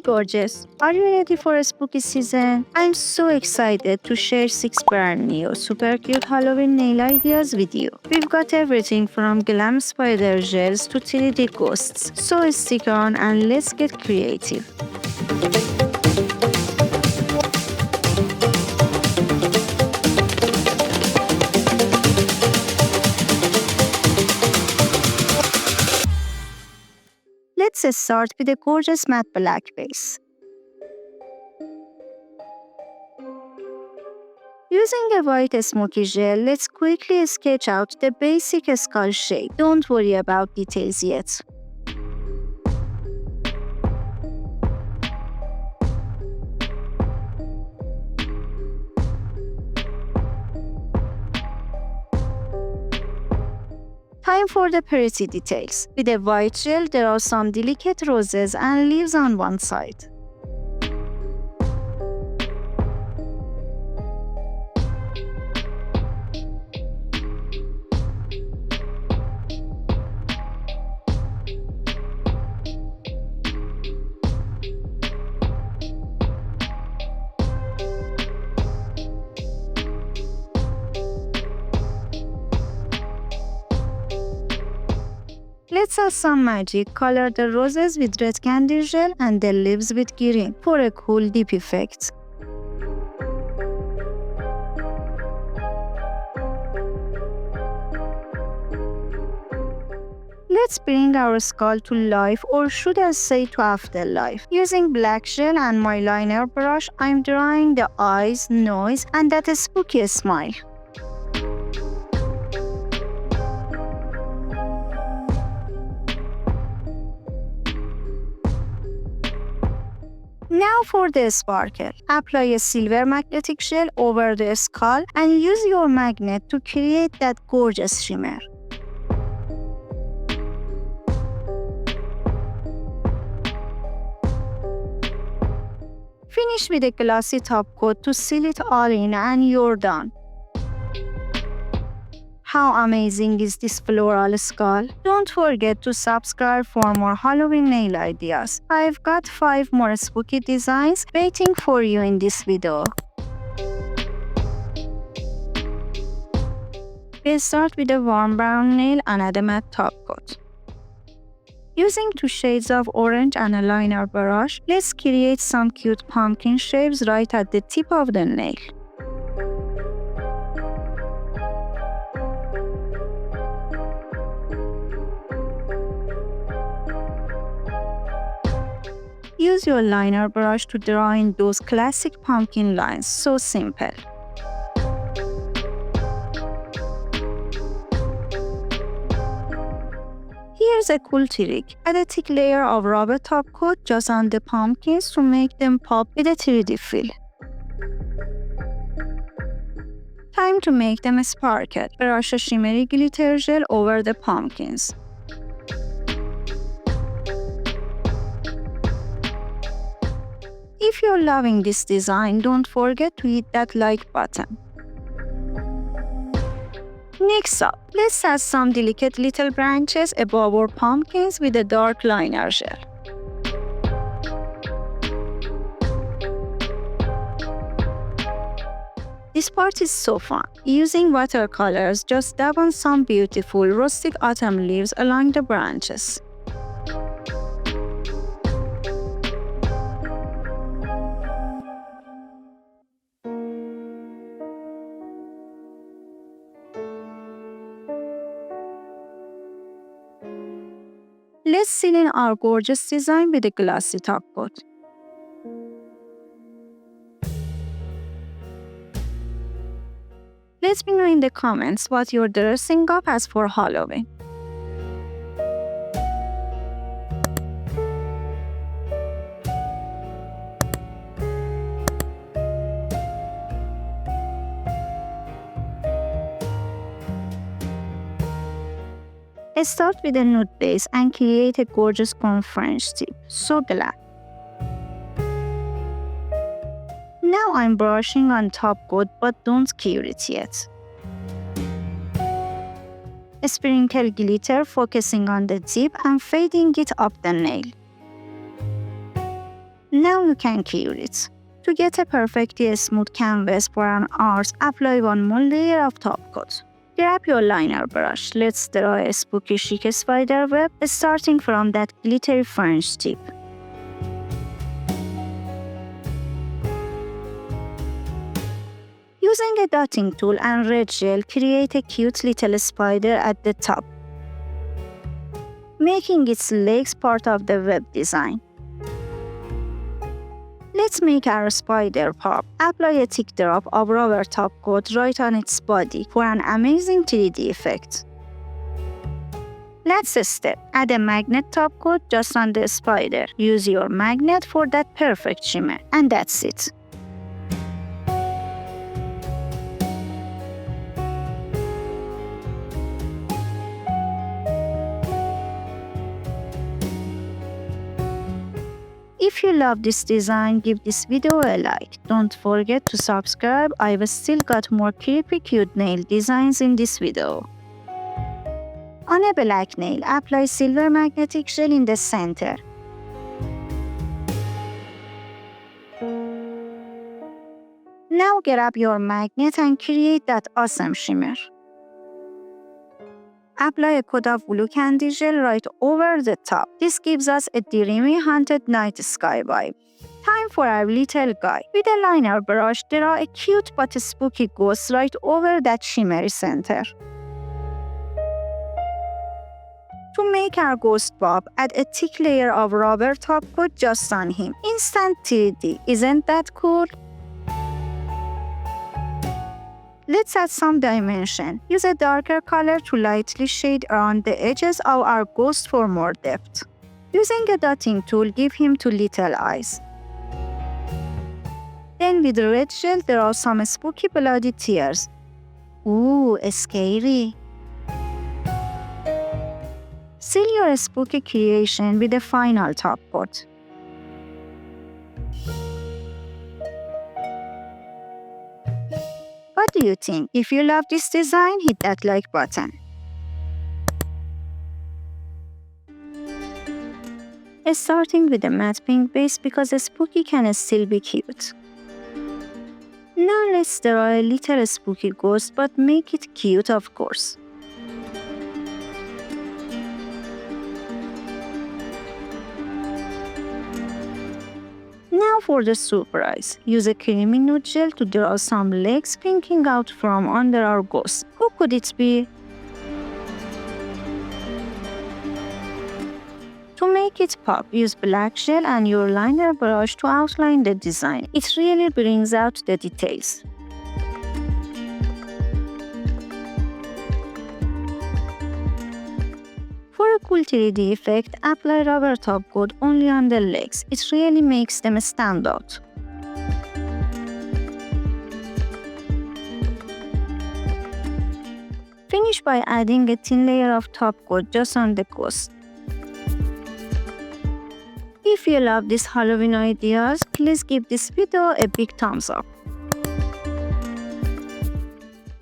gorgeous! Are you ready for a spooky season? I'm so excited to share 6 brand new, super cute Halloween nail ideas with you. We've got everything from glam spider gels to 3D ghosts, so stick on and let's get creative. Let's start with a gorgeous matte black base. Using a white smoky gel, let's quickly sketch out the basic skull shape. Don't worry about details yet. Time for the pretty details. With a white gel, there are some delicate roses and leaves on one side. Let's add some magic. Color the roses with red candy gel and the leaves with green for a cool deep effect. Let's bring our skull to life, or should I say to afterlife. Using black gel and my liner brush, I'm drawing the eyes, nose, and that spooky smile. Now for the sparkle. Apply a silver magnetic gel over the skull and use your magnet to create that gorgeous shimmer. Finish with a glossy top coat to seal it all in and you're done. How amazing is this floral skull? Don't forget to subscribe for more Halloween nail ideas. I've got 5 more spooky designs waiting for you in this video. We'll start with a warm brown nail and add a matte top coat. Using 2 shades of orange and a liner brush, let's create some cute pumpkin shapes right at the tip of the nail. Use your liner brush to draw in those classic pumpkin lines, so simple. Here's a cool trick. Add a thick layer of rubber top coat just on the pumpkins to make them pop with a 3D feel. Time to make them sparkle. Brush a shimmery glitter gel over the pumpkins. If you're loving this design, don't forget to hit that like button. Next up, let's add some delicate little branches above our pumpkins with a dark liner gel. This part is so fun. Using watercolors, just dab on some beautiful rustic autumn leaves along the branches. Let's seal in our gorgeous design with a glossy top coat. Let me know in the comments what you're dressing up as for Halloween. Start with a nude base and create a gorgeous cone French tip. So glad. Now I'm brushing on top coat, but don't cure it yet. Sprinkle glitter, focusing on the tip and fading it up the nail. Now you can cure it. To get a perfectly smooth canvas for an arch, apply one more layer of top coat. Grab your liner brush. Let's draw a spooky chic spider web starting from that glittery French tip. Using a dotting tool and red gel, create a cute little spider at the top, making its legs part of the web design. Let's make our spider pop. Apply a thick drop of rubber top coat right on its body for an amazing 3D effect. Last step, add a magnet top coat just on the spider. Use your magnet for that perfect shimmer. And that's it. If you love this design, give this video a like. Don't forget to subscribe. I've still got more creepy cute nail designs in this video. On a black nail, apply silver magnetic gel in the center. Now grab your magnet and create that awesome shimmer. Apply a coat of blue candy gel right over the top. This gives us a dreamy haunted night sky vibe. Time for our little guy. With a liner brush, draw a cute but spooky ghost right over that shimmery center. To make our ghost bob, add a thick layer of rubber top coat just on him. Instant 3D, isn't that cool? Let's add some dimension. Use a darker color to lightly shade around the edges of our ghost for more depth. Using a dotting tool, give him two little eyes. Then with red gel, draw some spooky bloody tears. Ooh, scary. Seal your spooky creation with a final top coat. What do you think? If you love this design, hit that like button. Starting with a matte pink base because a spooky can still be cute. Now let's draw a little spooky ghost, but make it cute, of course. Now for the surprise. Use a creamy nude gel to draw some legs pinking out from under our ghost. Who could it be? To make it pop, use black gel and your liner brush to outline the design. It really brings out the details. For a cool 3D effect, apply rubber top coat only on the legs. It really makes them stand out. Finish by adding a thin layer of top coat just on the ghost. If you love these Halloween ideas, please give this video a big thumbs up.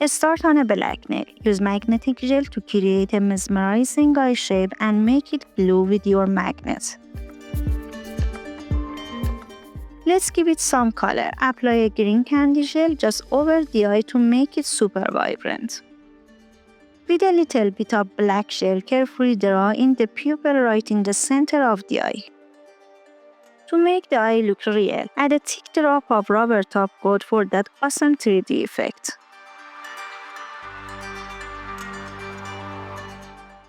Start on a black nail. Use magnetic gel to create a mesmerizing eye shape and make it glow with your magnet. Let's give it some color. Apply a green candy gel just over the eye to make it super vibrant. With a little bit of black gel, carefully draw in the pupil right in the center of the eye. To make the eye look real, add a thick drop of rubber top coat for that awesome 3D effect.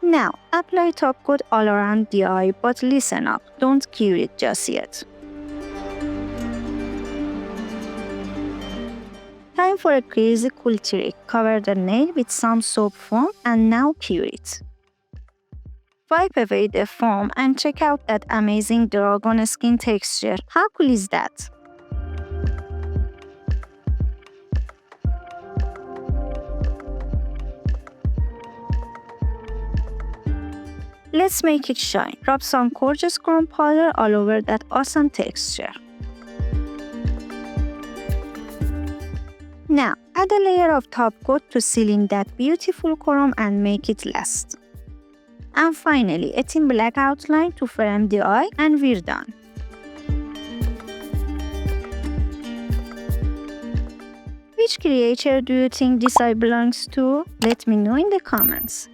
Now, apply top coat all around the eye, but listen up, don't cure it just yet. Time for a crazy cool trick. Cover the nail with some soap foam and now cure it. Wipe away the foam and check out that amazing dragon skin texture. How cool is that? Let's make it shine. Rub some gorgeous chrome powder all over that awesome texture. Now, add a layer of top coat to seal in that beautiful chrome and make it last. And finally, a thin black outline to frame the eye, and we're done. Which creature do you think this eye belongs to? Let me know in the comments.